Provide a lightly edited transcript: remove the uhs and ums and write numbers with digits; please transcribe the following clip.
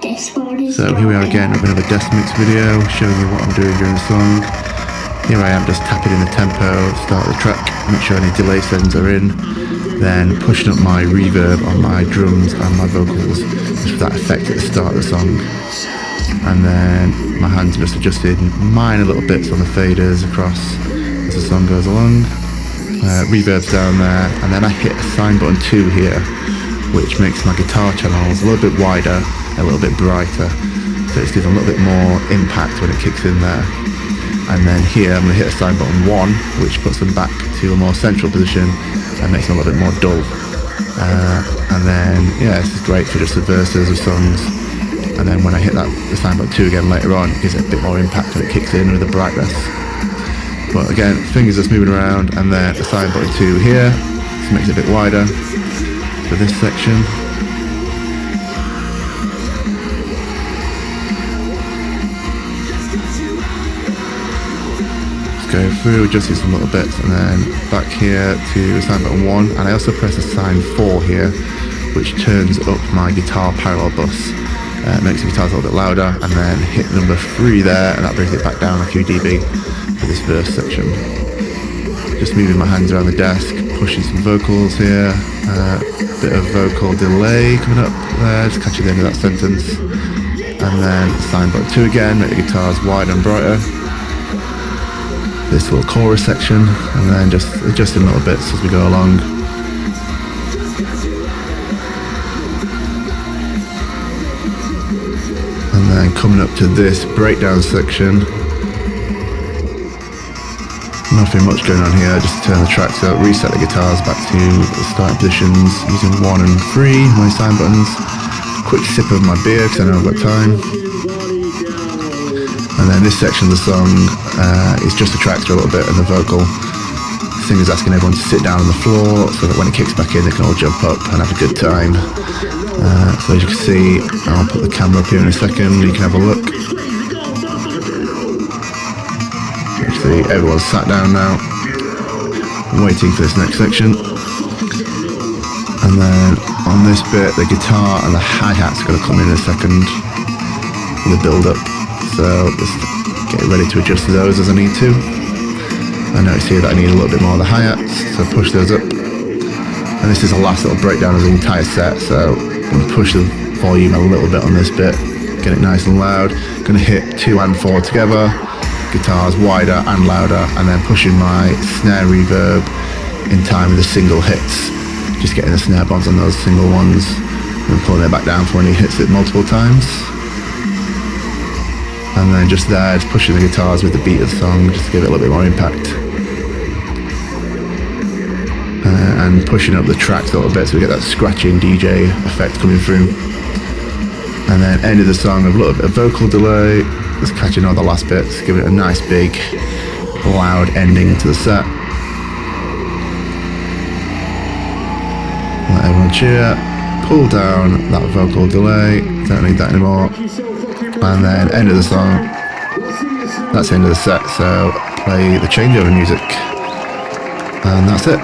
So here we are again with another desk mix video showing you what I'm doing during the song. Here I am just tapping in the tempo, start the track, make sure any delay settings are in, then pushing up my reverb on my drums and my vocals just for that effect at the start of the song. And then my hands are just adjusting minor little bits on the faders across as the song goes along. Reverb's down there, and then I hit assign button 2 here, which makes my guitar channels a little bit wider, a little bit brighter, so it's giving a little bit more impact when it kicks in there. And then here I'm going to hit assign button 1, which puts them back to a more central position and makes them a little bit more dull. And then, yeah, this is great for just the verses of songs. And then when I hit that assign button 2 again later on, it gives it a bit more impact when it kicks in with the brightness. But again, fingers just moving around, and then assign button 2 here, this makes it a bit wider for this section. Just go through, adjusting some little bits, and then back here to assign button 1, and I also press assign 4 here, which turns up my guitar parallel bus. Makes the guitars a little bit louder, and then hit number 3 there, and that brings it back down a few dB for this verse section. Just moving my hands around the desk, pushing some vocals here, bit of vocal delay coming up there, just catching the end of that sentence, and then assign button 2 again, make the guitars wider and brighter. This little chorus section, and then just adjusting little bits as we go along. And then coming up to this breakdown section, nothing much going on here, just turn the tracks up, reset the guitars back to the starting positions using 1 and 3, my assign buttons. Quick sip of my beer because I know I've got time. And then this section of the song is just the tracks for a little bit and the vocal. The singer's asking everyone to sit down on the floor so that when it kicks back in they can all jump up and have a good time. So as you can see, I'll put the camera up here in a second, you can have a look. You see everyone's sat down now, waiting for this next section. And then on this bit, the guitar and the hi-hat's going to come in a second for the build-up. So just get ready to adjust those as I need to. I notice here that I need a little bit more of the hi-hats, so push those up. And this is the last little breakdown of the entire set, so I'm going to push the volume a little bit on this bit, get it nice and loud. Going to hit 2 and 4 together, guitars wider and louder, and then pushing my snare reverb in time with the single hits. Just getting the snare bombs on those single ones, and pulling it back down for when he hits it multiple times. And then just there, just pushing the guitars with the beat of the song, just to give it a little bit more impact. And pushing up the tracks a little bit so we get that scratching DJ effect coming through. And then end of the song with a little bit of vocal delay, just catching all the last bits, giving it a nice big loud ending to the set. Let everyone cheer, pull down that vocal delay, don't need that anymore. And then end of the song, that's the end of the set, so play the changeover music. And that's it.